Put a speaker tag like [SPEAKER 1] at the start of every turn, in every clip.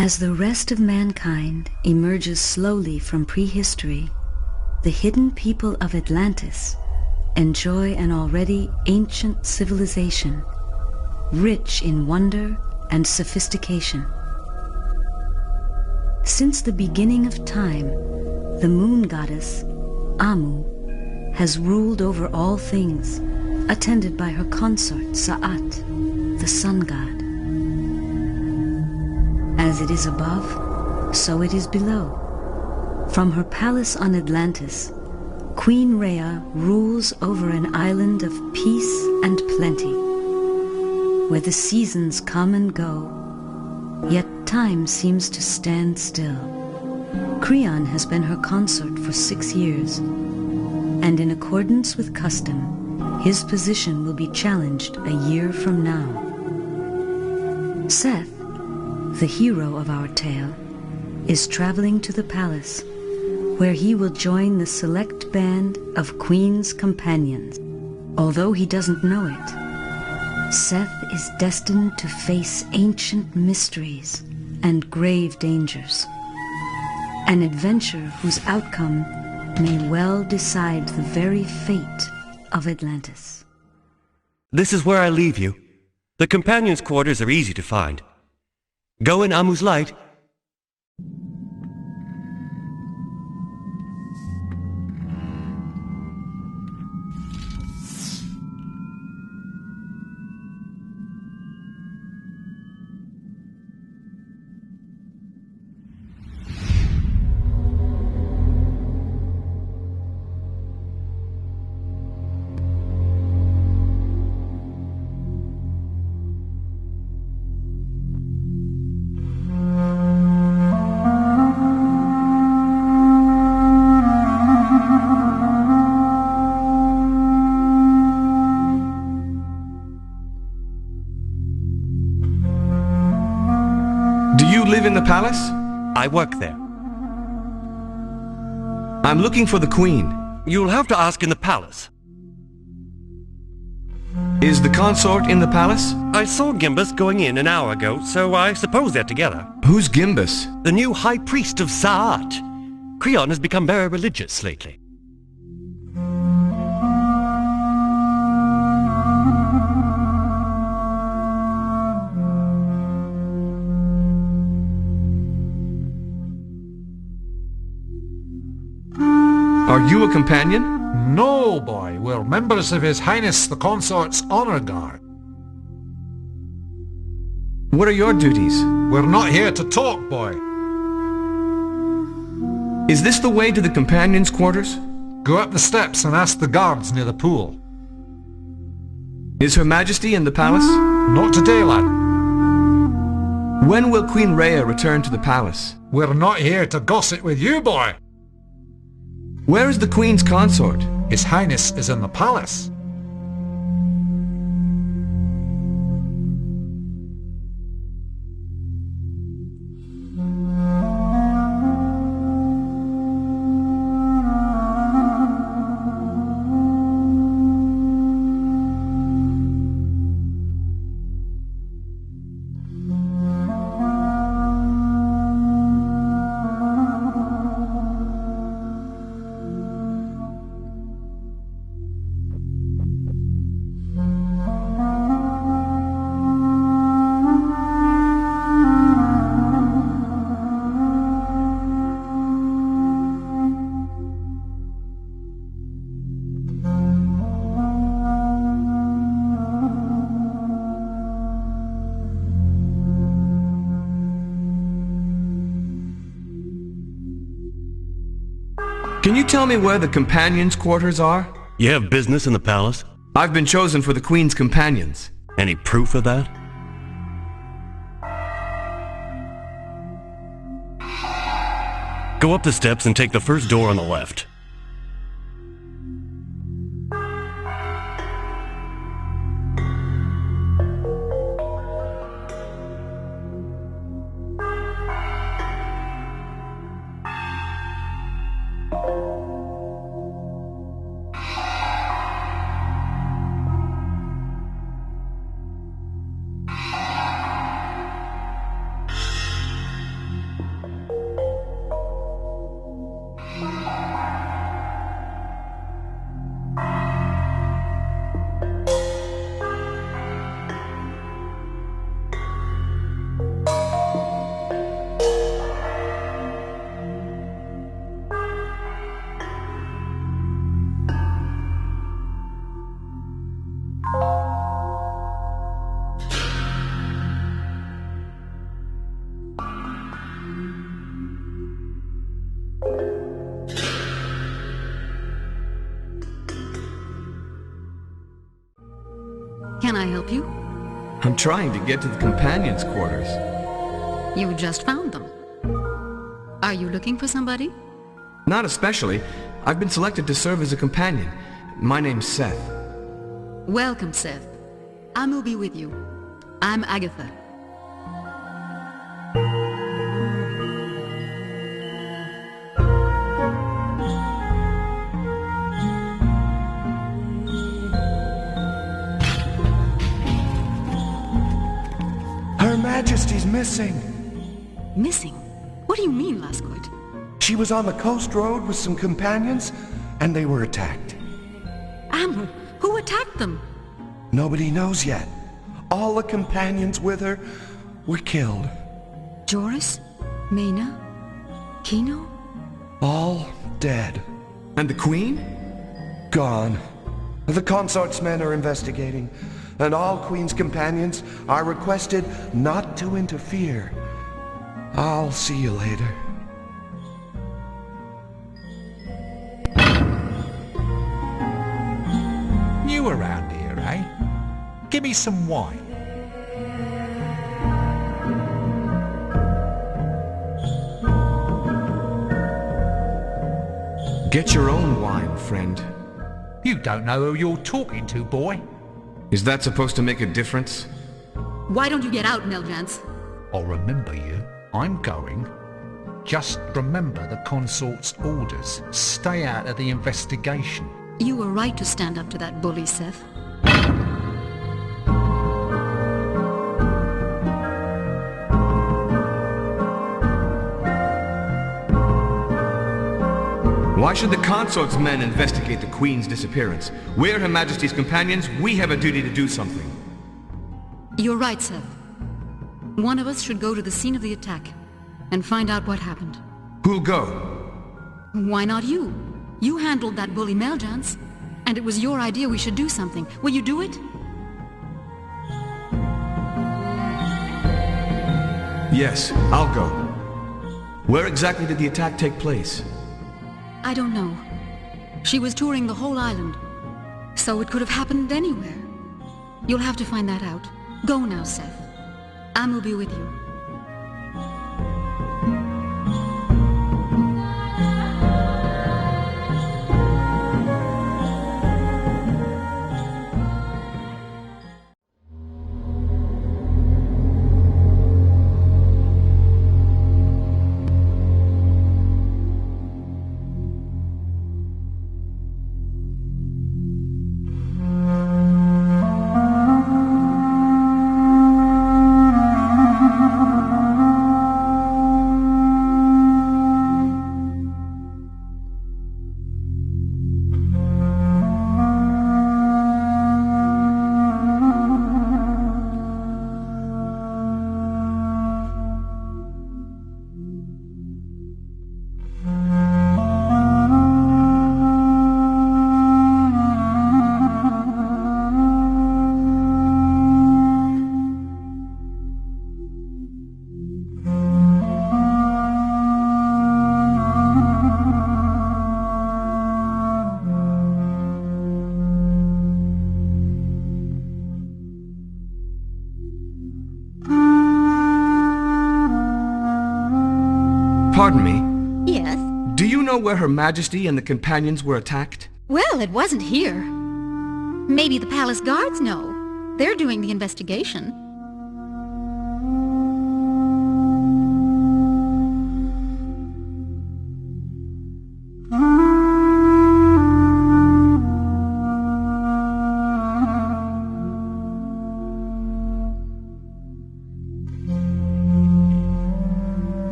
[SPEAKER 1] As the rest of mankind emerges slowly from prehistory, the hidden people of Atlantis enjoy an already ancient civilization, rich in wonder and sophistication. Since the beginning of time, the moon goddess, Amu, has ruled over all things, attended by her consort, Sa'at, the sun god. As it is above, so it is below. From her palace on Atlantis, Queen Rhea rules over an island of peace and plenty, where the seasons come and go, yet time seems to stand still. Creon has been her consort for 6 years, and in accordance with custom, his position will be challenged a year from now. Seth, the hero of our tale, is traveling to the palace, where he will join the select band of Queen's companions. Although he doesn't know it, Seth is destined to face ancient mysteries and grave dangers, an adventure whose outcome may well decide the very fate of Atlantis.
[SPEAKER 2] This is where I leave you. The companions' quarters are easy to find. Go in Amu's light.
[SPEAKER 3] Live in the palace?
[SPEAKER 2] I work there.
[SPEAKER 3] I'm looking for the Queen.
[SPEAKER 2] You'll have to ask in the palace.
[SPEAKER 3] Is the consort in the palace?
[SPEAKER 2] I saw Gimbus going in an hour ago, so I suppose they're together.
[SPEAKER 3] Who's Gimbus?
[SPEAKER 2] The new High Priest of Sa'at. Creon has become very religious lately.
[SPEAKER 3] Are you a companion?
[SPEAKER 4] No, boy. We're members of His Highness the Consort's Honor Guard.
[SPEAKER 3] What are your duties?
[SPEAKER 4] We're not here to talk, boy.
[SPEAKER 3] Is this the way to the companions' quarters?
[SPEAKER 4] Go up the steps and ask the guards near the pool.
[SPEAKER 3] Is Her Majesty in the palace?
[SPEAKER 4] Not today, lad.
[SPEAKER 3] When will Queen Rhea return to the palace?
[SPEAKER 4] We're not here to gossip with you, boy.
[SPEAKER 3] Where is the Queen's consort?
[SPEAKER 4] His Highness is in the palace.
[SPEAKER 3] Can you tell me where the companions' quarters are?
[SPEAKER 2] You have business in the palace?
[SPEAKER 3] I've been chosen for the Queen's companions.
[SPEAKER 2] Any proof of that? Go up the steps and take the first door on the left.
[SPEAKER 5] Can I help you?
[SPEAKER 3] I'm trying to get to the companions' quarters.
[SPEAKER 5] You just found them. Are you looking for somebody?
[SPEAKER 3] Not especially. I've been selected to serve as a companion. My name's Seth.
[SPEAKER 5] Welcome, Seth. I'll be with you. I'm Agatha.
[SPEAKER 6] Her Majesty's missing.
[SPEAKER 5] Missing? What do you mean, Lasquid?
[SPEAKER 6] She was on the coast road with some companions, and they were attacked.
[SPEAKER 5] Amru, who attacked them?
[SPEAKER 6] Nobody knows yet. All the companions with her were killed.
[SPEAKER 5] Joris? Mena? Kino?
[SPEAKER 6] All dead.
[SPEAKER 3] And the Queen?
[SPEAKER 6] Gone. The consort's men are investigating, and all Queen's companions are requested not to interfere. I'll see you later.
[SPEAKER 4] You around here, eh? Give me some wine.
[SPEAKER 3] Get your own wine, friend.
[SPEAKER 4] You don't know who you're talking to, boy.
[SPEAKER 3] Is that supposed to make a difference?
[SPEAKER 5] Why don't you get out, Meljans?
[SPEAKER 4] I'll remember you. I'm going. Just remember the consort's orders. Stay out of the investigation.
[SPEAKER 5] You were right to stand up to that bully, Seth.
[SPEAKER 3] Why should the consort's men investigate the Queen's disappearance? We're Her Majesty's companions. We have a duty to do something.
[SPEAKER 5] You're right, Seth. One of us should go to the scene of the attack and find out what happened.
[SPEAKER 3] Who'll go?
[SPEAKER 5] Why not you? You handled that bully Meljans, and it was your idea we should do something. Will you do it?
[SPEAKER 3] Yes, I'll go. Where exactly did the attack take place?
[SPEAKER 5] I don't know. She was touring the whole island, so it could have happened anywhere. You'll have to find that out. Go now, Seth. I'll be with you.
[SPEAKER 3] Pardon me?
[SPEAKER 7] Yes?
[SPEAKER 3] Do you know where Her Majesty and the companions were attacked?
[SPEAKER 7] Well, it wasn't here. Maybe the palace guards know. They're doing the investigation.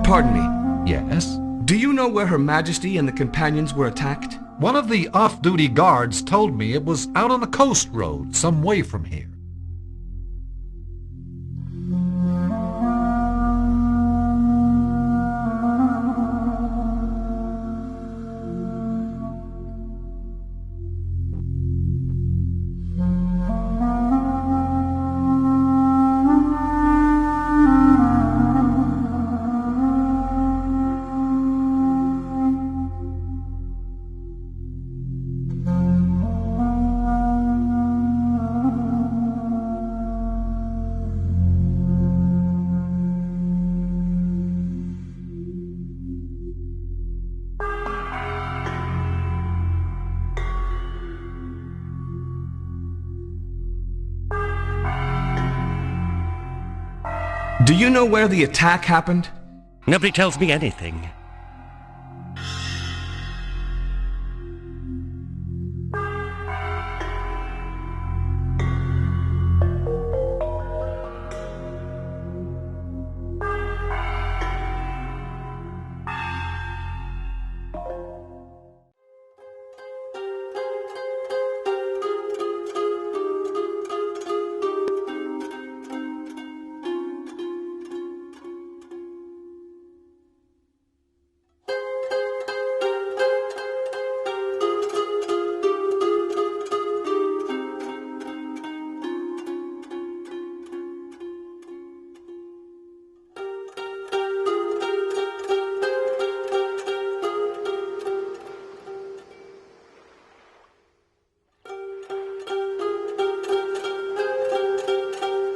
[SPEAKER 3] Pardon me.
[SPEAKER 4] Yes?
[SPEAKER 3] Do you know where Her Majesty and the companions were attacked?
[SPEAKER 4] One of the off-duty guards told me it was out on the coast road, some way from here.
[SPEAKER 3] you know where the attack happened?
[SPEAKER 2] Nobody tells me anything.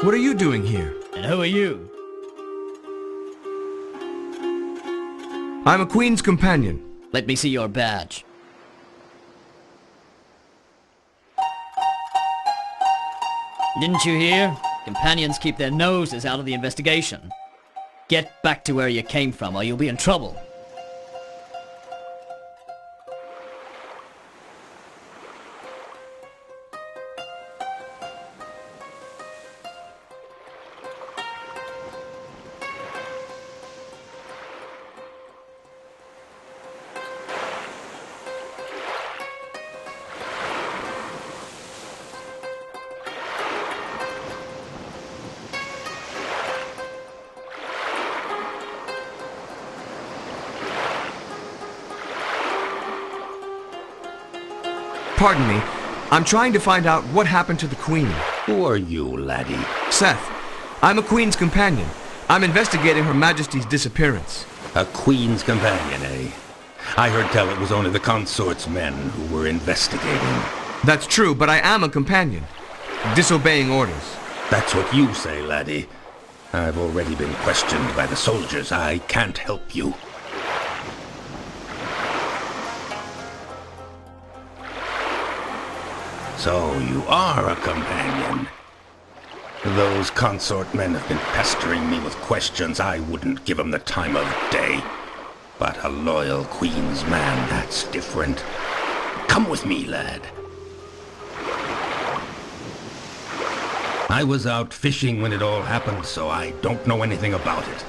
[SPEAKER 3] What are you doing here?
[SPEAKER 8] And who are you?
[SPEAKER 3] I'm a Queen's companion.
[SPEAKER 8] Let me see your badge. Didn't you hear? Companions keep their noses out of the investigation. Get back to where you came from or you'll be in trouble.
[SPEAKER 3] Pardon me. I'm trying to find out what happened to the Queen.
[SPEAKER 9] Who are you, laddie?
[SPEAKER 3] Seth. I'm a Queen's companion. I'm investigating Her Majesty's disappearance.
[SPEAKER 9] A Queen's companion, eh? I heard tell it was only the consort's men who were investigating.
[SPEAKER 3] That's true, but I am a companion. Disobeying orders.
[SPEAKER 9] That's what you say, laddie. I've already been questioned by the soldiers. I can't help you. So you are a companion. Those consort men have been pestering me with questions. I wouldn't give them the time of day. But a loyal Queen's man, that's different. Come with me, lad. I was out fishing when it all happened, so I don't know anything about it.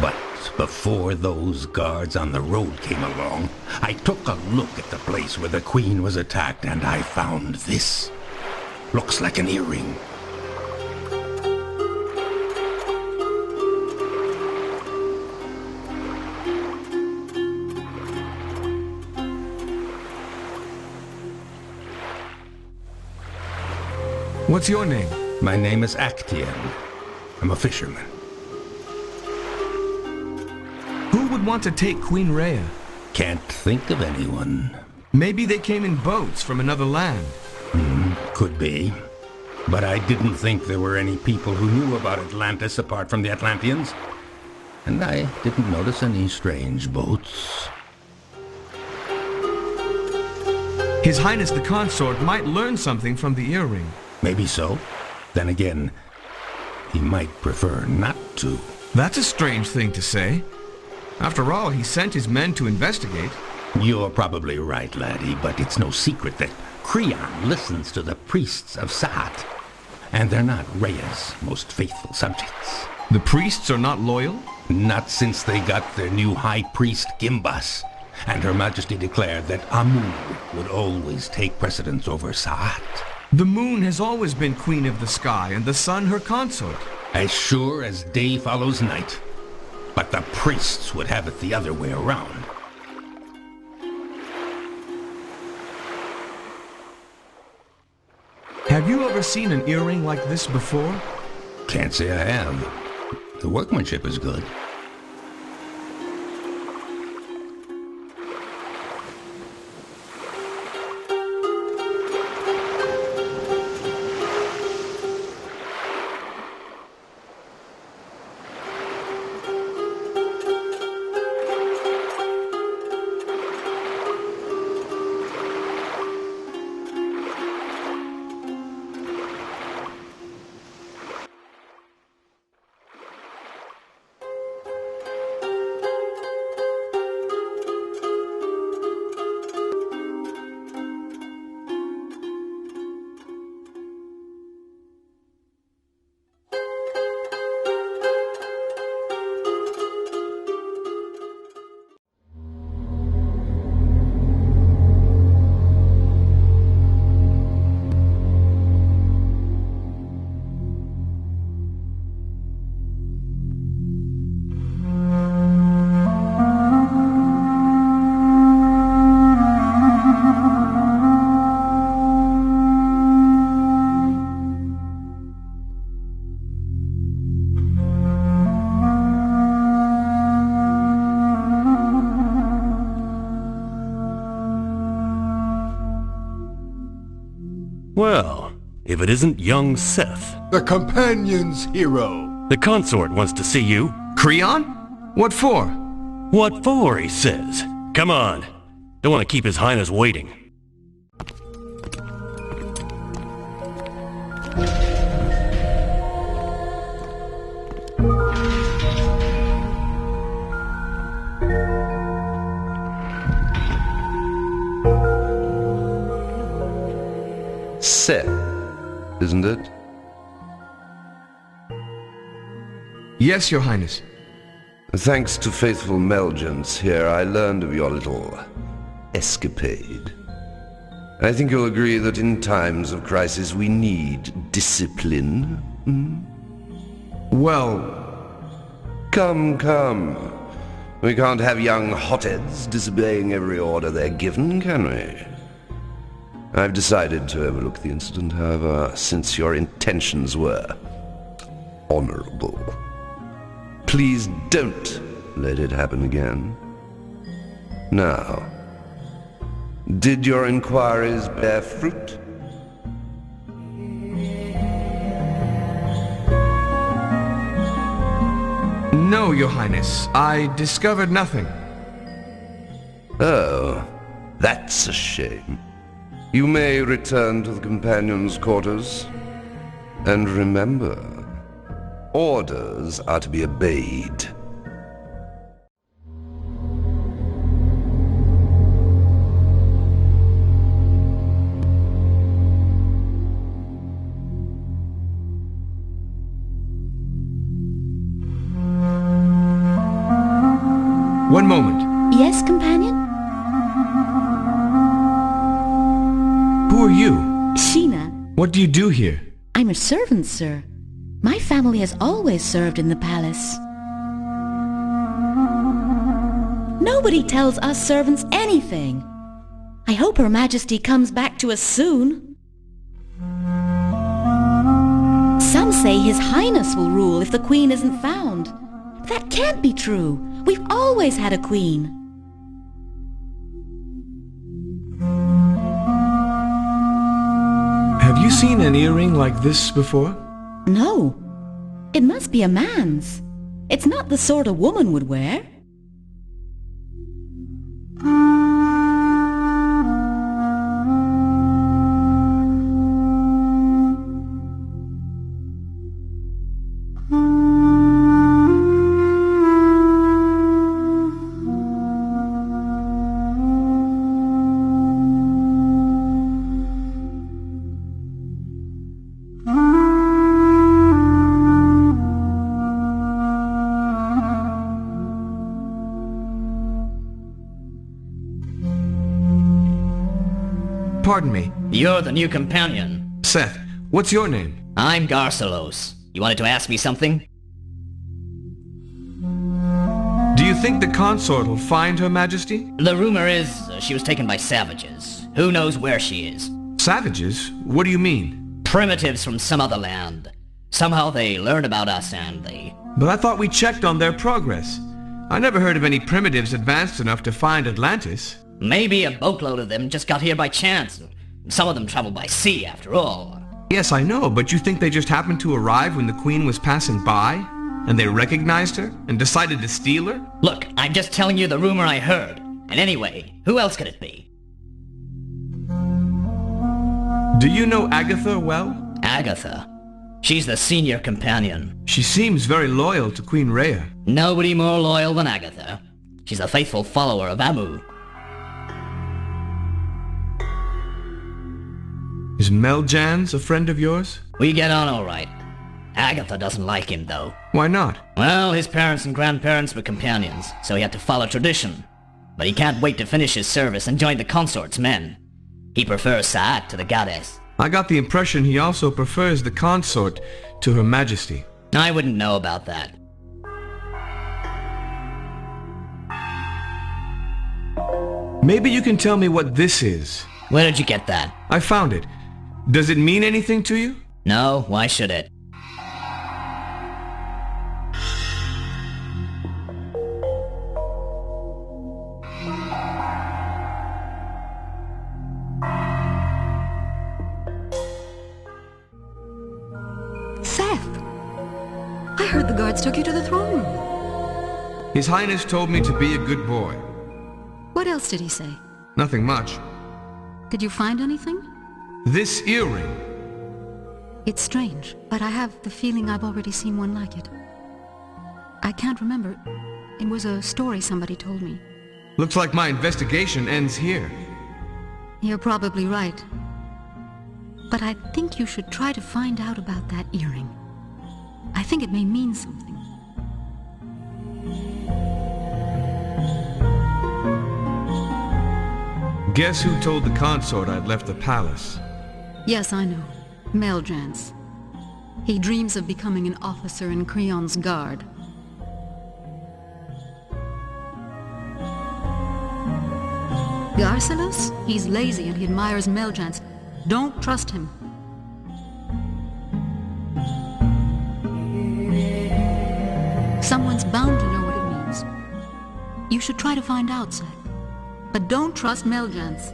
[SPEAKER 9] But before those guards on the road came along, I took a look at the place where the Queen was attacked, and I found this. Looks like an earring.
[SPEAKER 3] What's your name?
[SPEAKER 9] My name is Actian. I'm a fisherman.
[SPEAKER 3] Who would want to take Queen Rhea?
[SPEAKER 9] Can't think of anyone.
[SPEAKER 3] Maybe they came in boats from another land.
[SPEAKER 9] Could be. But I didn't think there were any people who knew about Atlantis apart from the Atlanteans. And I didn't notice any strange boats.
[SPEAKER 3] His Highness the Consort might learn something from the earring.
[SPEAKER 9] Maybe so. Then again, he might prefer not to.
[SPEAKER 3] That's a strange thing to say. After all, he sent his men to investigate.
[SPEAKER 9] You're probably right, laddie, but it's no secret that Creon listens to the priests of Sahat. And they're not Rhea's most faithful subjects.
[SPEAKER 3] The priests are not loyal?
[SPEAKER 9] Not since they got their new high priest, Gimbas. And Her Majesty declared that Amun would always take precedence over Sahat.
[SPEAKER 3] The moon has always been queen of the sky, and the sun her consort.
[SPEAKER 9] As sure as day follows night. But the priests would have it the other way around.
[SPEAKER 3] Have you ever seen an earring like this before?
[SPEAKER 9] Can't say I have. The workmanship is good.
[SPEAKER 2] if it isn't young Seth.
[SPEAKER 10] The companion's hero.
[SPEAKER 2] The consort wants to see you.
[SPEAKER 3] Creon? What for?
[SPEAKER 2] What for, he says. Come on. Don't want to keep His Highness waiting.
[SPEAKER 6] Seth, isn't it?
[SPEAKER 3] Yes, Your Highness.
[SPEAKER 6] Thanks to faithful Melgence here, I learned of your little escapade. I think you'll agree that in times of crisis we need discipline. Hmm?
[SPEAKER 3] Well...
[SPEAKER 6] Come. We can't have young hotheads disobeying every order they're given, can we? I've decided to overlook the incident, however, since your intentions were honorable. Please don't let it happen again. Now, did your inquiries bear fruit?
[SPEAKER 3] No, Your Highness. I discovered nothing.
[SPEAKER 6] Oh, that's a shame. You may return to the companion's quarters. And remember, orders are to be obeyed.
[SPEAKER 3] One moment.
[SPEAKER 11] Yes, companion?
[SPEAKER 3] Who are you?
[SPEAKER 11] Sheena.
[SPEAKER 3] What do you do here?
[SPEAKER 11] I'm a servant, sir. My family has always served in the palace. Nobody tells us servants anything. I hope Her Majesty comes back to us soon. Some say His Highness will rule if the Queen isn't found. That can't be true. We've always had a queen.
[SPEAKER 3] Have you seen an earring like this before?
[SPEAKER 11] No. It must be a man's. It's not the sort a woman would wear.
[SPEAKER 3] Pardon me.
[SPEAKER 8] You're the new companion.
[SPEAKER 3] Seth, what's your name?
[SPEAKER 8] I'm Garcelos. You wanted to ask me something?
[SPEAKER 3] Do you think the consort will find Her Majesty?
[SPEAKER 8] The rumor is she was taken by savages. Who knows where she is?
[SPEAKER 3] Savages? What do you mean?
[SPEAKER 8] Primitives from some other land. Somehow they learned about us and they...
[SPEAKER 3] But I thought we checked on their progress. I never heard of any primitives advanced enough to find Atlantis.
[SPEAKER 8] Maybe a boatload of them just got here by chance. Some of them traveled by sea, after all.
[SPEAKER 3] Yes, I know, but you think they just happened to arrive when the Queen was passing by? And they recognized her and decided to steal her?
[SPEAKER 8] Look, I'm just telling you the rumor I heard. And anyway, who else could it be?
[SPEAKER 3] Do you know Agatha well?
[SPEAKER 8] Agatha? She's the senior companion.
[SPEAKER 3] She seems very loyal to Queen Rhea.
[SPEAKER 8] Nobody more loyal than Agatha. She's a faithful follower of Amu.
[SPEAKER 3] Is Meljans a friend of yours?
[SPEAKER 8] We get on all right. Agatha doesn't like him, though.
[SPEAKER 3] Why not?
[SPEAKER 8] Well, his parents and grandparents were companions, so he had to follow tradition. But he can't wait to finish his service and join the consort's men. He prefers Saat to the goddess.
[SPEAKER 3] I got the impression he also prefers the consort to Her Majesty.
[SPEAKER 8] I wouldn't know about that.
[SPEAKER 3] Maybe you can tell me what this is.
[SPEAKER 8] Where did you get that?
[SPEAKER 3] I found it. Does it mean anything to you?
[SPEAKER 8] No, why should it?
[SPEAKER 5] guards took you to the throne room.
[SPEAKER 3] His Highness told me to be a good boy.
[SPEAKER 5] What else did he say?
[SPEAKER 3] Nothing much.
[SPEAKER 5] Did you find anything?
[SPEAKER 3] This earring.
[SPEAKER 5] It's strange, but I have the feeling I've already seen one like it. I can't remember. It was a story somebody told me.
[SPEAKER 3] Looks like my investigation ends here.
[SPEAKER 5] You're probably right. But I think you should try to find out about that earring. I think it may mean something.
[SPEAKER 3] Guess who told the consort I'd left the palace?
[SPEAKER 5] Yes, I know. Meljans. He dreams of becoming an officer in Creon's guard. Garcilos? He's lazy and he admires Meljans. Don't trust him. Someone's bound to know what it means. You should try to find out, Seth. But don't trust Meljans.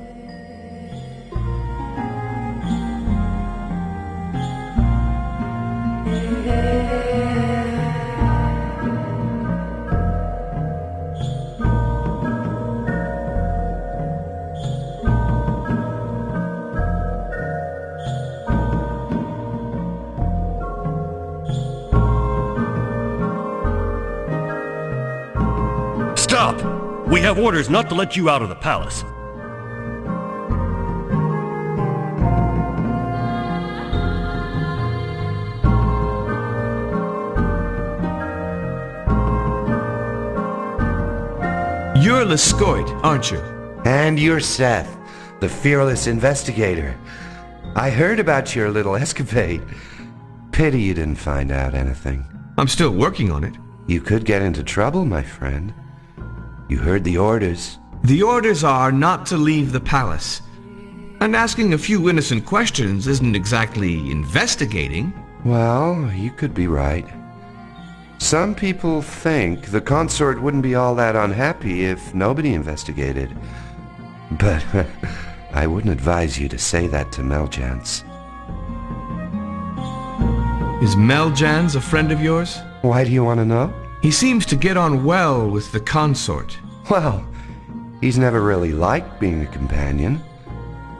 [SPEAKER 2] Stop! We have orders not to let you out of the palace.
[SPEAKER 3] You're Lescoit, aren't you?
[SPEAKER 6] And you're Seth, the fearless investigator. I heard about your little escapade. Pity you didn't find out anything.
[SPEAKER 3] I'm still working on it.
[SPEAKER 6] You could get into trouble, my friend. You heard the orders.
[SPEAKER 3] The orders are not to leave the palace. And asking a few innocent questions isn't exactly investigating.
[SPEAKER 6] Well, you could be right. Some people think the consort wouldn't be all that unhappy if nobody investigated. But I wouldn't advise you to say that to Meljans.
[SPEAKER 3] Is Meljans a friend of yours?
[SPEAKER 6] Why do you want to know?
[SPEAKER 3] He seems to get on well with the consort.
[SPEAKER 6] Well, he's never really liked being a companion.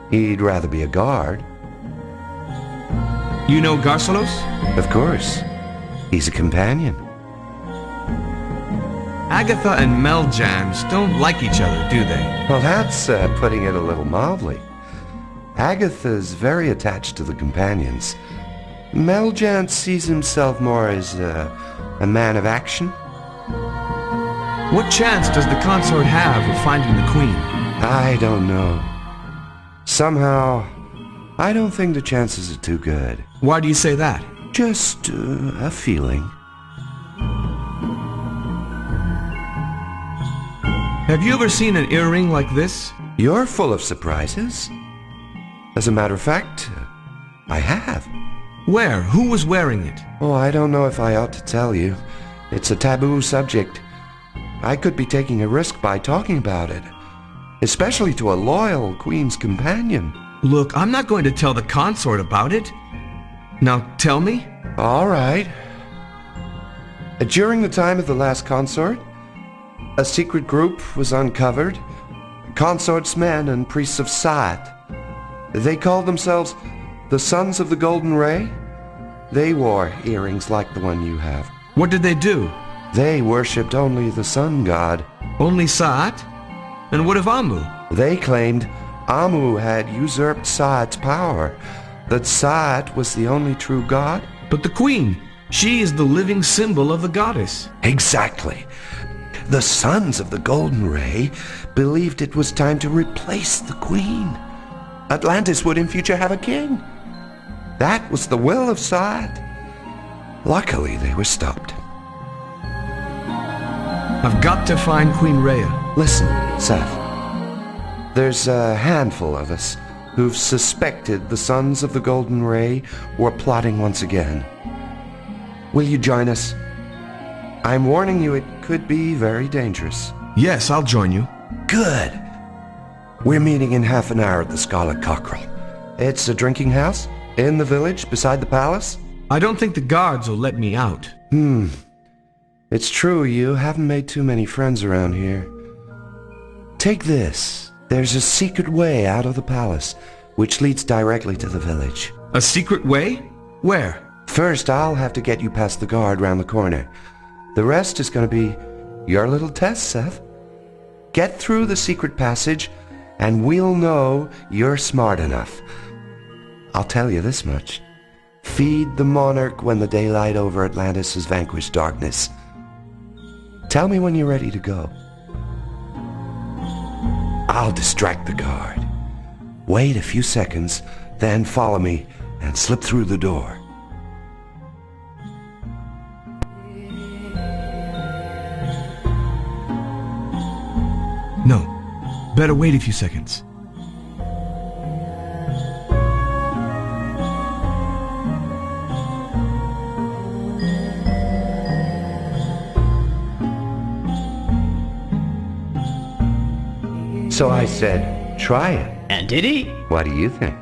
[SPEAKER 6] He'd rather be a guard.
[SPEAKER 3] You know Garcilos?
[SPEAKER 6] Of course. He's a companion.
[SPEAKER 3] Agatha and Meljans don't like each other, do they?
[SPEAKER 6] Well, that's putting it a little mildly. Agatha's very attached to the companions. Meljans sees himself more as a man of action.
[SPEAKER 3] What chance does the consort have of finding the queen?
[SPEAKER 6] I don't know. Somehow, I don't think the chances are too good.
[SPEAKER 3] Why do you say that?
[SPEAKER 6] Just a feeling.
[SPEAKER 3] Have you ever seen an earring like this?
[SPEAKER 6] You're full of surprises. As a matter of fact, I have.
[SPEAKER 3] Where? Who was wearing it?
[SPEAKER 6] Oh, I don't know if I ought to tell you. It's a taboo subject. I could be taking a risk by talking about it, especially to a loyal Queen's companion.
[SPEAKER 3] Look, I'm not going to tell the consort about it. Now, tell me.
[SPEAKER 6] All right. During the time of the last consort, a secret group was uncovered. Consort's men and priests of Seth. They called themselves the Sons of the Golden Ray. They wore earrings like the one you have.
[SPEAKER 3] What did they do?
[SPEAKER 6] They worshipped only the sun god.
[SPEAKER 3] Only Sa'at? And what of Amu?
[SPEAKER 6] They claimed Amu had usurped Sa'at's power, that Sa'at was the only true god.
[SPEAKER 3] But the queen, she is the living symbol of the goddess.
[SPEAKER 6] Exactly. The Sons of the Golden Ray believed it was time to replace the queen. Atlantis would in future have a king. That was the will of Sa'at. Luckily, they were stopped.
[SPEAKER 3] I've got to find Queen Rhea.
[SPEAKER 6] Listen, Seth. There's a handful of us who've suspected the Sons of the Golden Ray were plotting once again. Will you join us? I'm warning you, it could be very dangerous.
[SPEAKER 3] Yes, I'll join you.
[SPEAKER 6] Good. We're meeting in half an hour at the Scarlet Cockerel. It's a drinking house in the village beside the palace.
[SPEAKER 3] I don't think the guards will let me out.
[SPEAKER 6] It's true, you haven't made too many friends around here. Take this. There's a secret way out of the palace, which leads directly to the village.
[SPEAKER 3] A secret way? Where?
[SPEAKER 6] First, I'll have to get you past the guard round the corner. The rest is going to be your little test, Seth. Get through the secret passage, and we'll know you're smart enough. I'll tell you this much. Feed the monarch when the daylight over Atlantis has vanquished darkness. Tell me when you're ready to go. I'll distract the guard. Wait a few seconds, then follow me and slip through the door.
[SPEAKER 3] No. Better wait a few seconds.
[SPEAKER 6] So I said, try it.
[SPEAKER 8] And did he?
[SPEAKER 6] What do you think?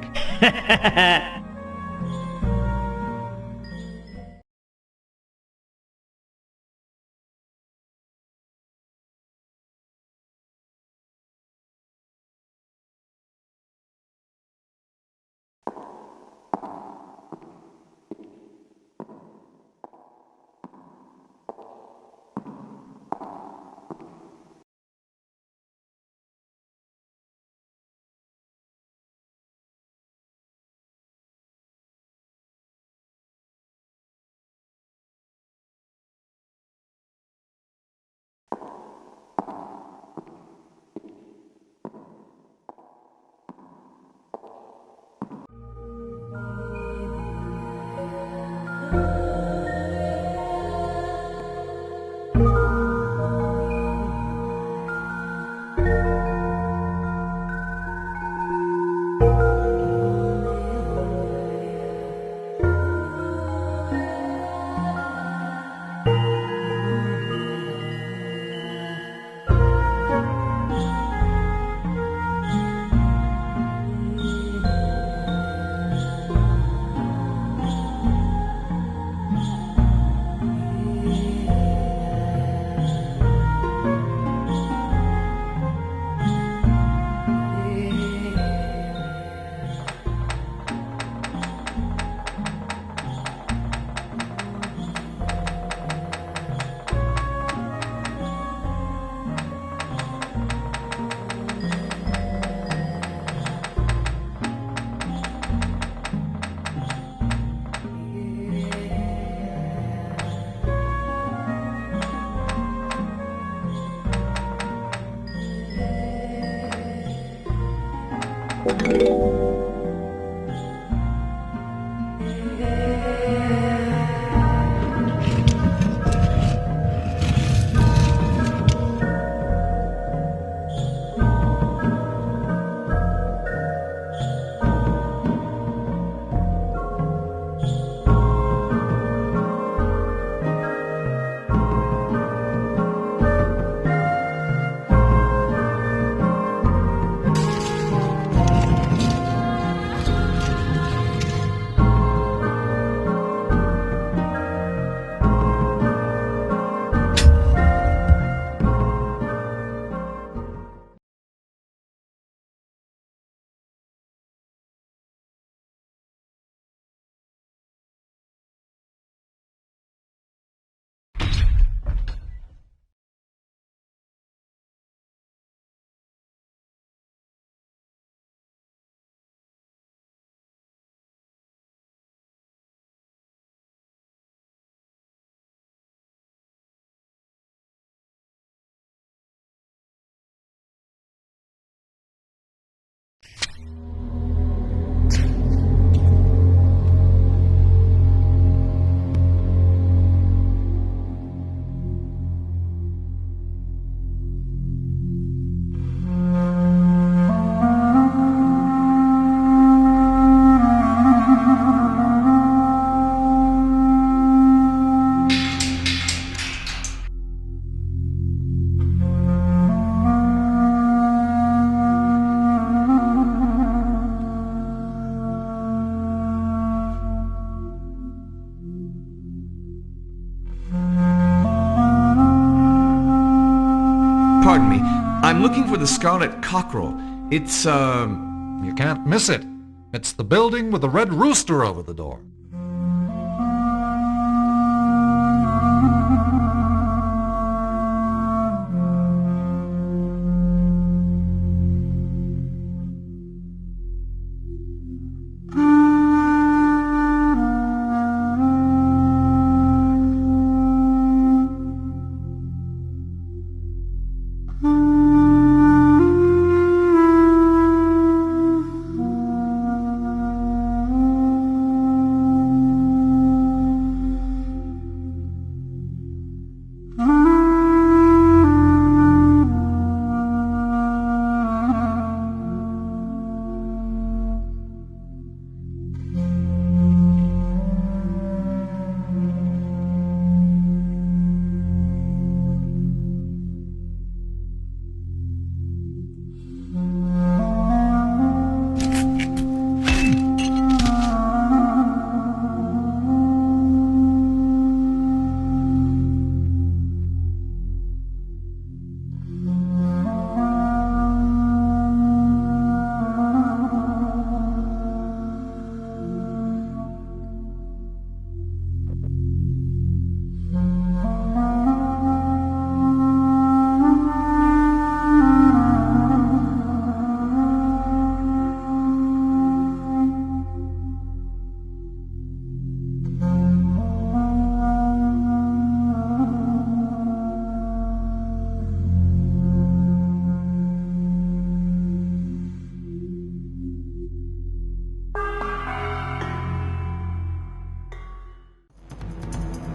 [SPEAKER 3] pardon me. I'm looking for the Scarlet Cockerel. It's,
[SPEAKER 4] You can't miss it. It's the building with the red rooster over the door.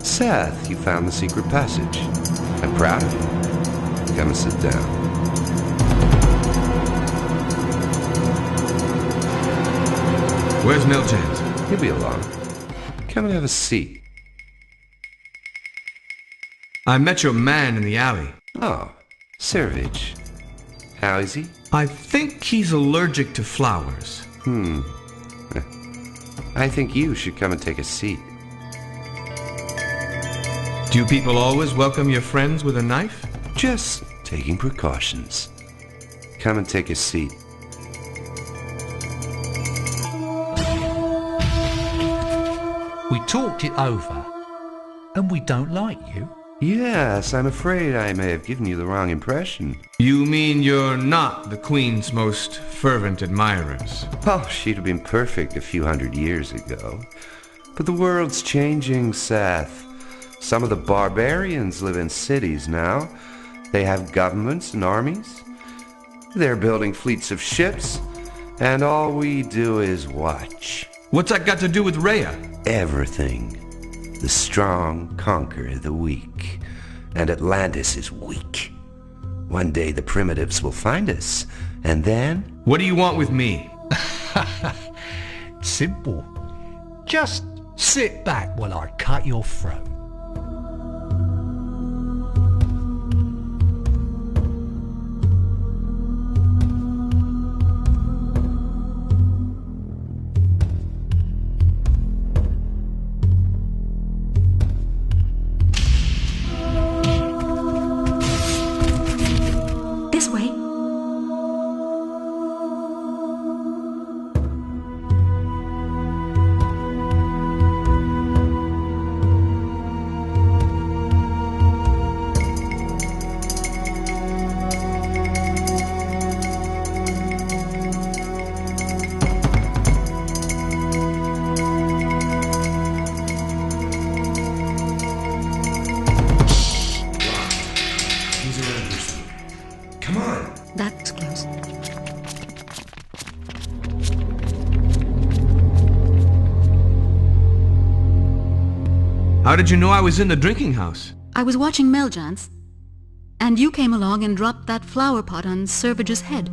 [SPEAKER 6] Seth, you found the secret passage. I'm proud of you. Come and sit down.
[SPEAKER 3] Where's Miljans?
[SPEAKER 6] He'll be along. Come and have a seat.
[SPEAKER 3] I met your man in the alley.
[SPEAKER 6] Oh, Servage. How is he?
[SPEAKER 3] I think he's allergic to flowers.
[SPEAKER 6] I think you should come and take a seat.
[SPEAKER 3] Do people always welcome your friends with a knife?
[SPEAKER 6] Just taking precautions. Come and take a seat.
[SPEAKER 4] We talked it over, and we don't like you.
[SPEAKER 6] Yes, I'm afraid I may have given you the wrong impression.
[SPEAKER 3] You mean you're not the Queen's most fervent admirers?
[SPEAKER 6] Oh, she'd have been perfect a few hundred years ago. But the world's changing, Seth. Some of the barbarians live in cities now. They have governments and armies. They're building fleets of ships, and all we do is watch.
[SPEAKER 3] What's that got to do with Rhea?
[SPEAKER 6] Everything. The strong conquer the weak, and Atlantis is weak. One day the primitives will find us, and then...
[SPEAKER 3] What do you want with me?
[SPEAKER 4] Simple. Just sit back while I cut your throat.
[SPEAKER 5] That's close.
[SPEAKER 3] How did you know I was in the drinking house?
[SPEAKER 5] I was watching Miljans, and you came along and dropped that flower pot on Servage's head.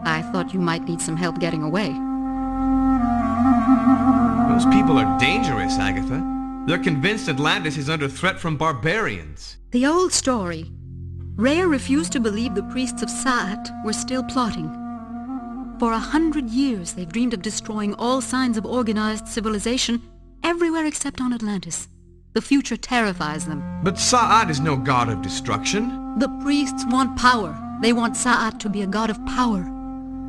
[SPEAKER 5] I thought you might need some help getting away.
[SPEAKER 3] Those people are dangerous, Agatha. They're convinced Atlantis is under threat from barbarians.
[SPEAKER 5] The old story. Rhea refused to believe the priests of Sa'at were still plotting. For 100 years they've dreamed of destroying all signs of organized civilization everywhere except on Atlantis. The future terrifies them.
[SPEAKER 3] But Sa'at is no god of destruction.
[SPEAKER 5] The priests want power. They want Sa'at to be a god of power.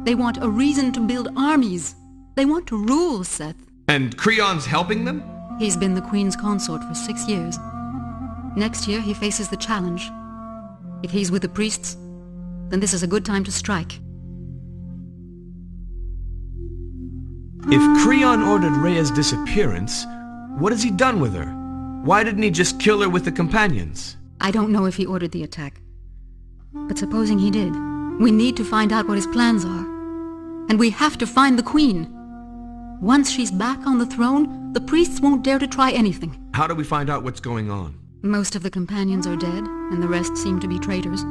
[SPEAKER 5] They want a reason to build armies. They want to rule, Seth.
[SPEAKER 3] And Creon's helping them?
[SPEAKER 5] He's been the Queen's consort for 6 years. Next year he faces the challenge. If he's with the priests, then this is a good time to strike.
[SPEAKER 3] If Creon ordered Rhea's disappearance, what has he done with her? Why didn't he just kill her with the companions?
[SPEAKER 5] I don't know if he ordered the attack. But supposing he did, we need to find out what his plans are. And we have to find the Queen. Once she's back on the throne, the priests won't dare to try anything.
[SPEAKER 3] How do we find out what's going on?
[SPEAKER 5] Most of the companions are dead, and the rest seem to be traitors.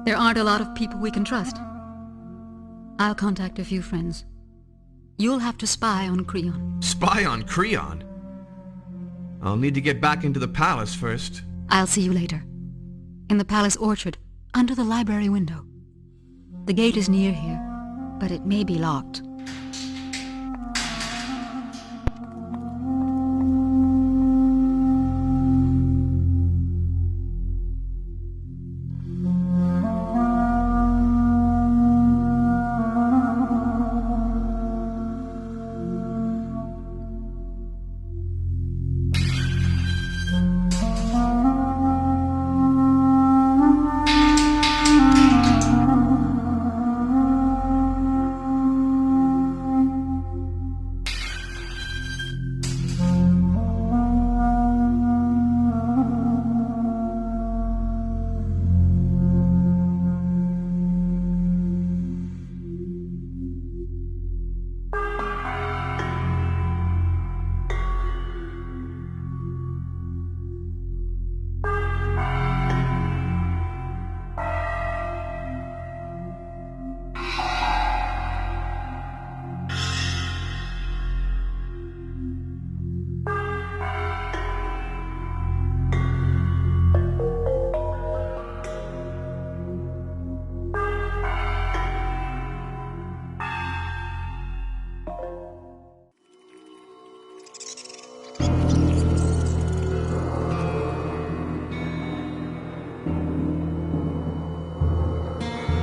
[SPEAKER 5] There aren't a lot of people we can trust. I'll contact a few friends. You'll have to spy on Creon.
[SPEAKER 3] Spy on Creon? I'll need to get back into the palace first.
[SPEAKER 5] I'll see you later. In the palace orchard, under the library window. The gate is near here, but it may be locked.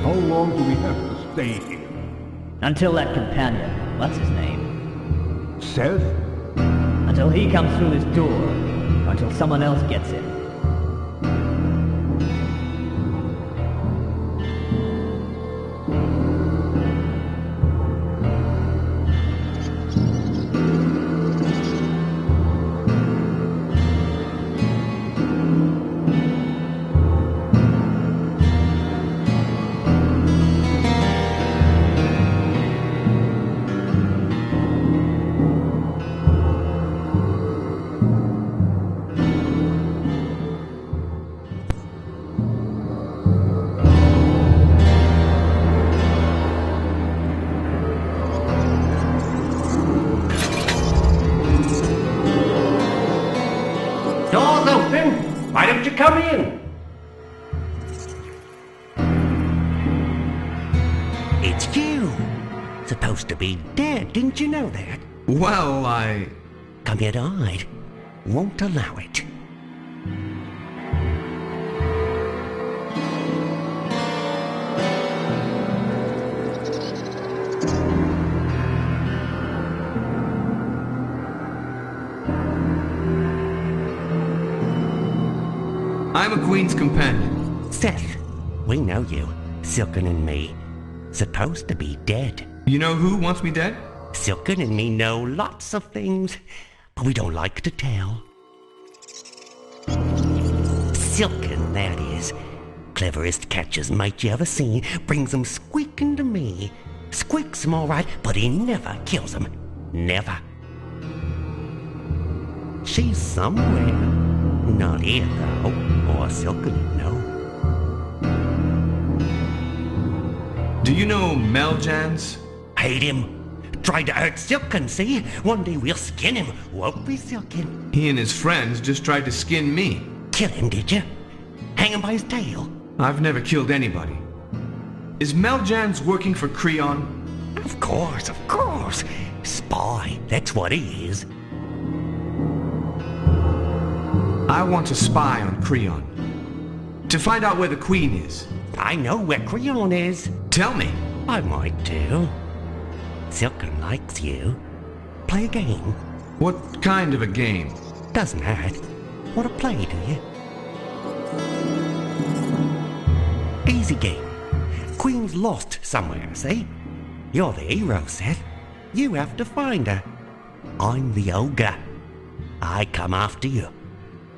[SPEAKER 10] How long do we have to stay here?
[SPEAKER 8] Until that companion, what's his name?
[SPEAKER 10] Seth?
[SPEAKER 8] Until he comes through this door, or until someone else gets in.
[SPEAKER 2] Door's open. Why don't you come in? It's you. Supposed to be dead, didn't you know that?
[SPEAKER 3] Well,
[SPEAKER 2] Come here to hide. Won't allow it.
[SPEAKER 3] I'm a Queen's companion.
[SPEAKER 2] Seth, we know you. Silken and me. Supposed to be dead.
[SPEAKER 3] You know who wants me dead?
[SPEAKER 2] Silken and me know lots of things, but we don't like to tell. Silken, that is. Cleverest catcher's mate you ever seen. Brings 'em squeaking to me. Squeaks 'em all right, but he never kills 'em. Never. She's somewhere. Not here, though, or Silken would know.
[SPEAKER 3] Do you know Meljans?
[SPEAKER 2] Hate him. Tried to hurt Silken, see? One day we'll skin him, won't we, Silken?
[SPEAKER 3] He and his friends just tried to skin me.
[SPEAKER 2] Kill him, did you? Hang him by his tail?
[SPEAKER 3] I've never killed anybody. Is Meljans working for Creon?
[SPEAKER 2] Of course, of course. Spy, that's what he is.
[SPEAKER 3] I want to spy on Creon. To find out where the Queen is.
[SPEAKER 2] I know where Creon is.
[SPEAKER 3] Tell me.
[SPEAKER 2] I might do. Silken likes you. Play a game.
[SPEAKER 3] What kind of a game?
[SPEAKER 2] Doesn't hurt. Want to play, do you? Easy game. Queen's lost somewhere, see? You're the hero, Seth. You have to find her. I'm the ogre. I come after you.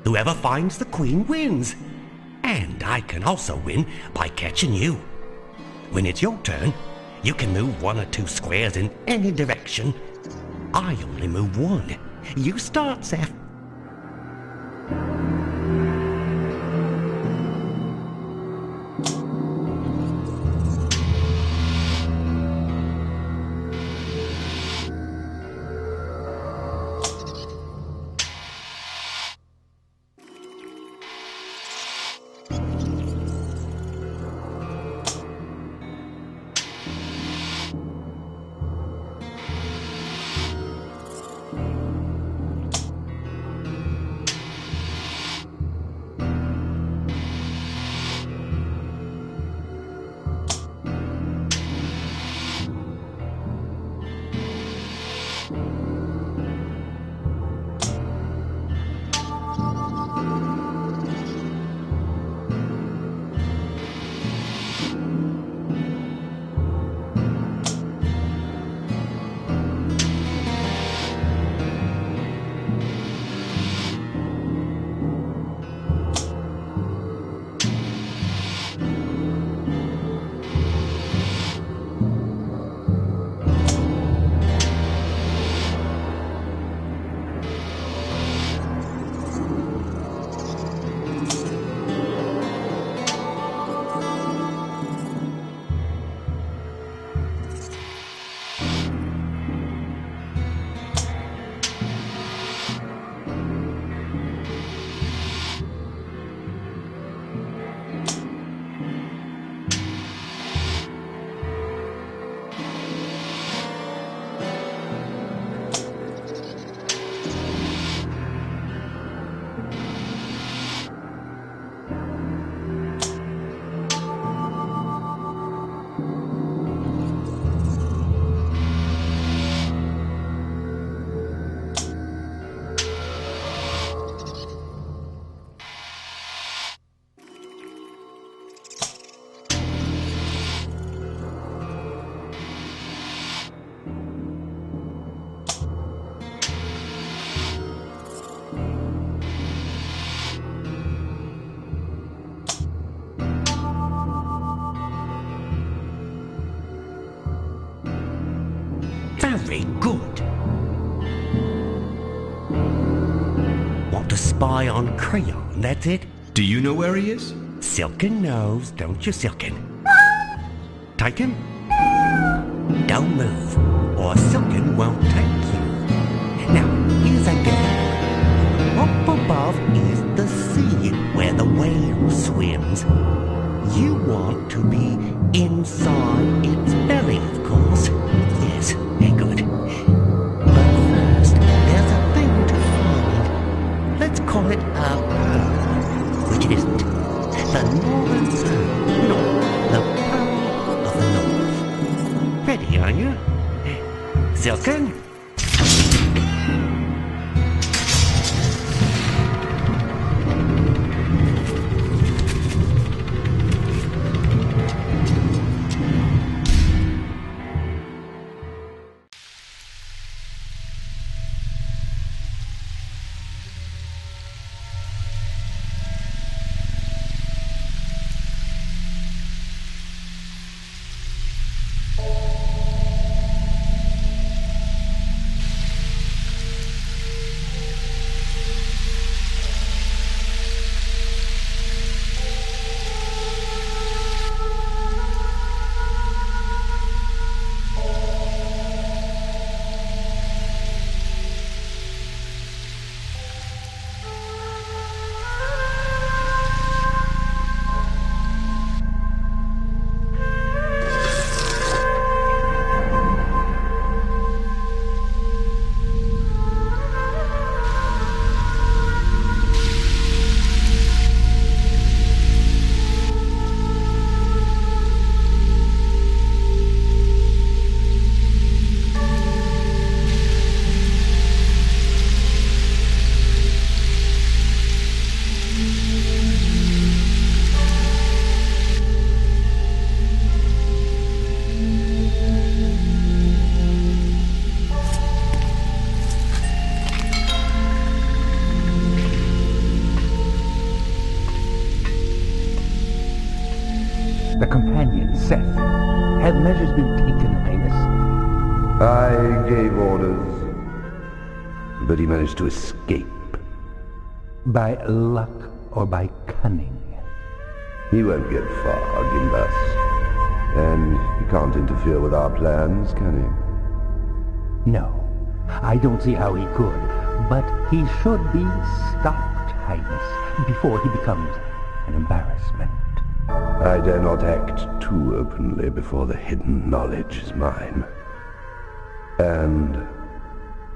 [SPEAKER 2] Whoever finds the Queen wins. And I can also win by catching you. When it's your turn, you can move 1 or 2 squares in any direction. I only move 1. You start, Seth. Very good. Want to spy on Creon, that's it?
[SPEAKER 3] Do you know where he is?
[SPEAKER 2] Silken knows, don't you, Silken? Take him? Don't move, or Silken won't take you. Now, here's a game. Up above is the sea, where the whale swims. You want to be inside its belly, of course. Yes, good. But first, there's a thing to find. Let's call it a pearl, which it isn't. The northern pearl. No, the pearl of the north. Ready, are you? Silken?
[SPEAKER 9] The companion, Seth. Have measures been taken, Highness?
[SPEAKER 6] I gave orders, but he managed to escape.
[SPEAKER 9] By luck or by cunning?
[SPEAKER 6] He won't get far, Gimbus. And he can't interfere with our plans, can he?
[SPEAKER 9] No, I don't see how he could, but he should be stopped, Highness, before he becomes an embarrassment.
[SPEAKER 6] I dare not act too openly before the hidden knowledge is mine. And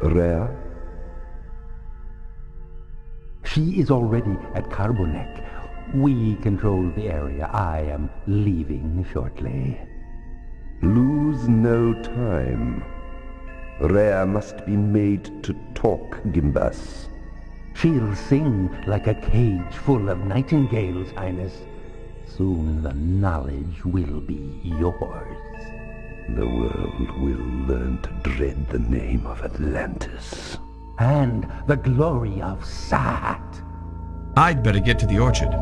[SPEAKER 6] Rhea?
[SPEAKER 9] She is already at Carbonek. We control the area. I am leaving shortly.
[SPEAKER 6] Lose no time. Rhea must be made to talk, Gimbus.
[SPEAKER 9] She'll sing like a cage full of nightingales, Highness. Soon the knowledge will be yours.
[SPEAKER 6] The world will learn to dread the name of Atlantis.
[SPEAKER 9] And the glory of Sat.
[SPEAKER 3] I'd better get to the orchard.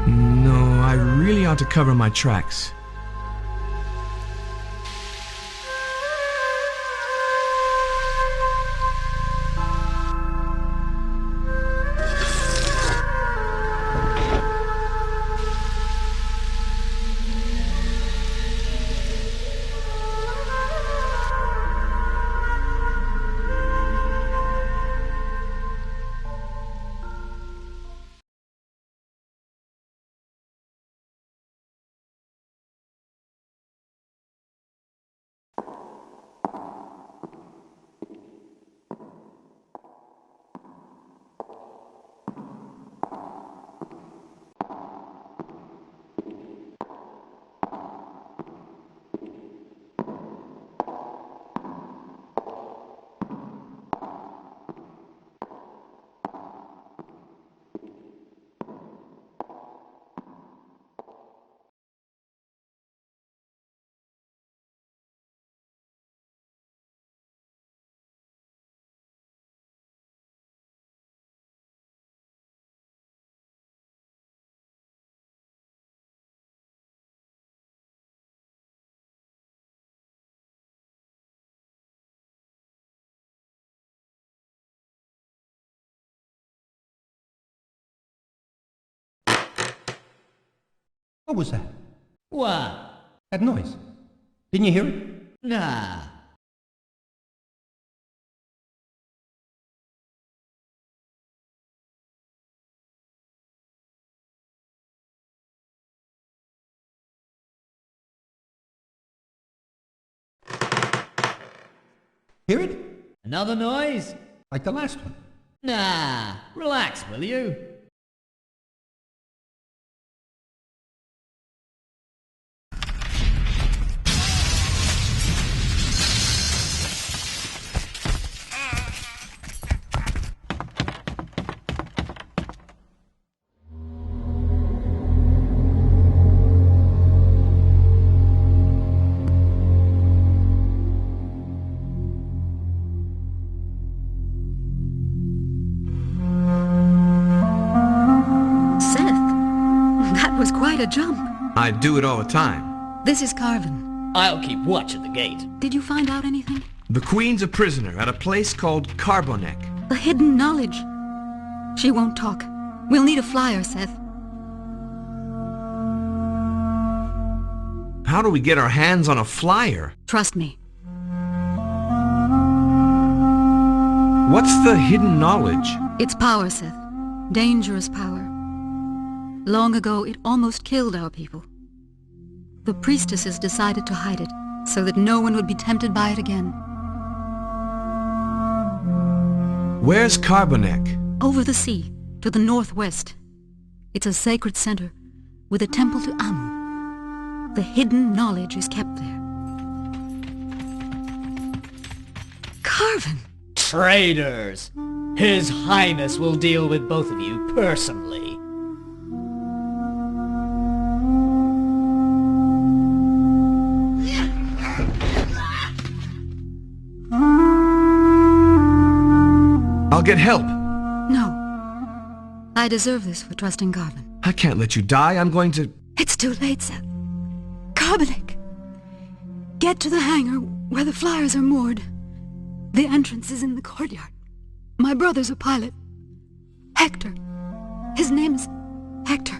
[SPEAKER 3] No, I really ought to cover my tracks.
[SPEAKER 9] What was that?
[SPEAKER 8] What?
[SPEAKER 9] That noise. Didn't you hear it?
[SPEAKER 8] Nah.
[SPEAKER 9] Hear it?
[SPEAKER 8] Another noise?
[SPEAKER 9] Like the last one.
[SPEAKER 8] Nah. Relax, will you?
[SPEAKER 5] A jump.
[SPEAKER 3] I do it all the time.
[SPEAKER 5] This is Carvin.
[SPEAKER 8] I'll keep watch at the gate.
[SPEAKER 5] Did you find out anything?
[SPEAKER 3] The Queen's a prisoner at a place called Carbonek.
[SPEAKER 5] The hidden knowledge. She won't talk. We'll need a flyer, Seth.
[SPEAKER 3] How do we get our hands on a flyer?
[SPEAKER 5] Trust me.
[SPEAKER 3] What's the hidden knowledge?
[SPEAKER 5] It's power, Seth. Dangerous power. Long ago, it almost killed our people. The priestesses decided to hide it, so that no one would be tempted by it again.
[SPEAKER 3] Where's Carbonek?
[SPEAKER 5] Over the sea, to the northwest. It's a sacred center, with a temple to Amu. The hidden knowledge is kept there.
[SPEAKER 8] Traitors! His Highness will deal with both of you personally.
[SPEAKER 3] I'll get help.
[SPEAKER 5] No. I deserve this for trusting Garvin.
[SPEAKER 3] I can't let you die. I'm going to...
[SPEAKER 5] It's too late, Seth. Carbonic! Get to the hangar where the flyers are moored. The entrance is in the courtyard. My brother's a pilot. Hector. His name's Hector.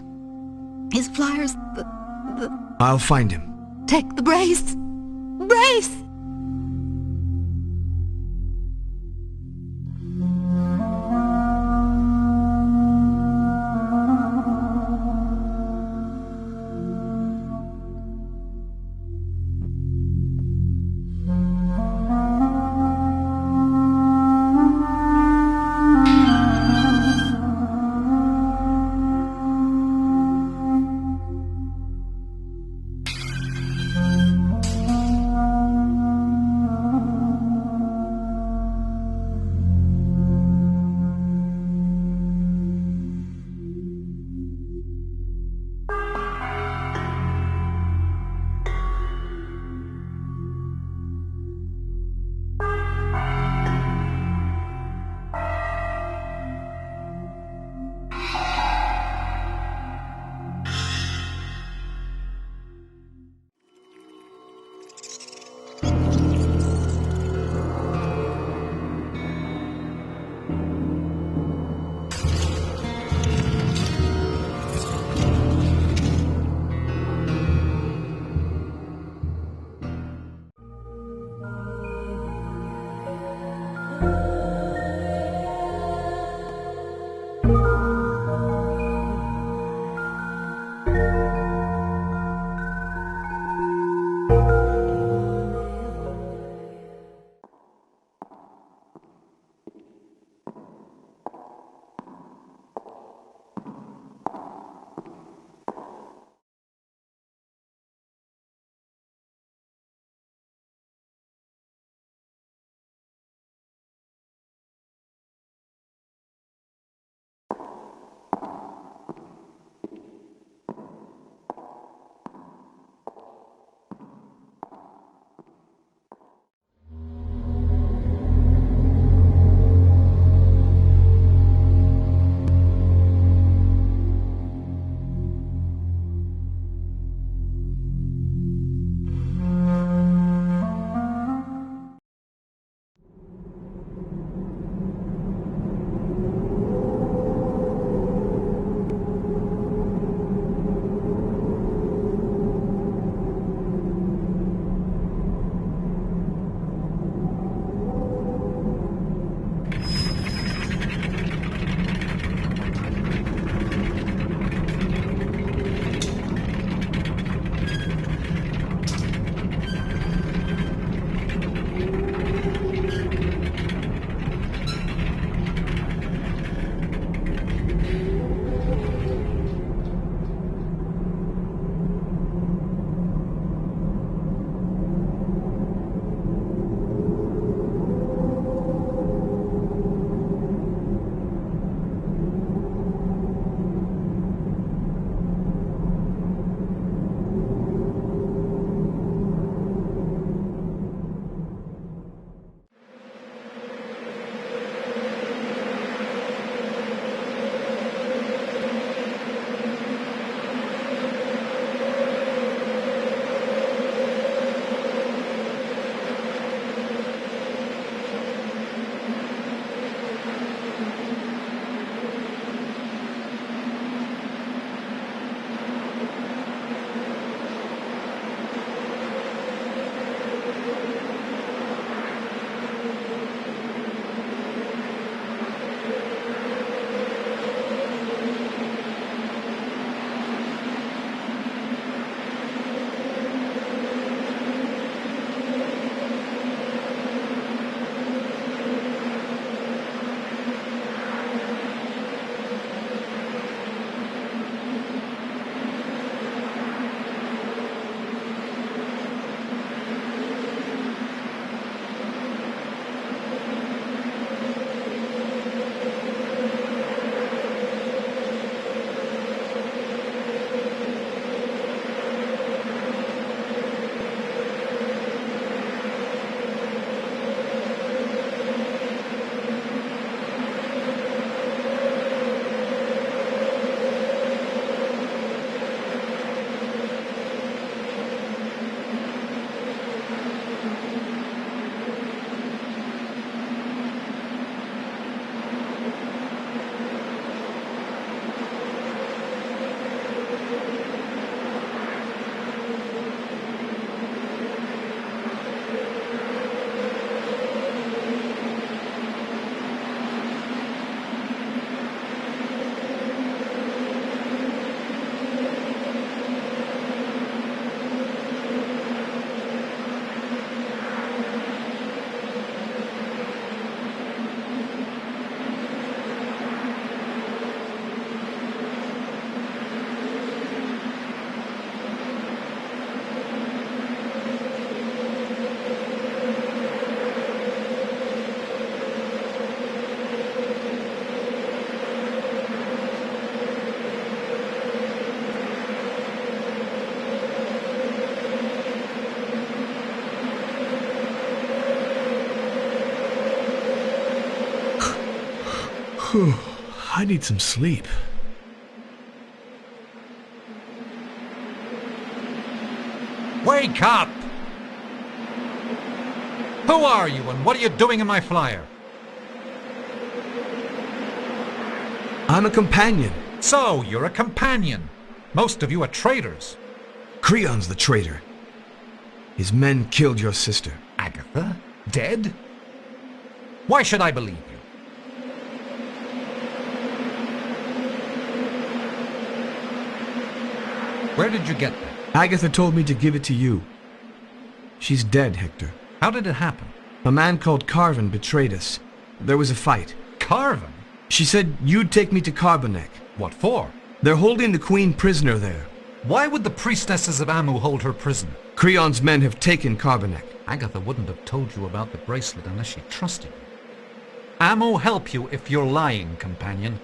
[SPEAKER 5] His flyers, the...
[SPEAKER 3] I'll find him.
[SPEAKER 5] Take the brace! Brace!
[SPEAKER 3] I need some sleep.
[SPEAKER 12] Wake up! Who are you and what are you doing in my flyer?
[SPEAKER 3] I'm a companion.
[SPEAKER 12] So, you're a companion. Most of you are traitors.
[SPEAKER 3] Creon's the traitor. His men killed your sister.
[SPEAKER 12] Agatha? Dead? Why should I believe you? Where did you get that?
[SPEAKER 3] Agatha told me to give it to you. She's dead, Hector.
[SPEAKER 12] How did it happen?
[SPEAKER 3] A man called Carven betrayed us. There was a fight.
[SPEAKER 12] Carven?
[SPEAKER 3] She said you'd take me to Carbonek.
[SPEAKER 12] What for?
[SPEAKER 3] They're holding the Queen prisoner there.
[SPEAKER 12] Why would the priestesses of Amu hold her prisoner?
[SPEAKER 3] Creon's men have taken Carbonek.
[SPEAKER 12] Agatha wouldn't have told you about the bracelet unless she trusted you. Amu help you if you're lying, companion.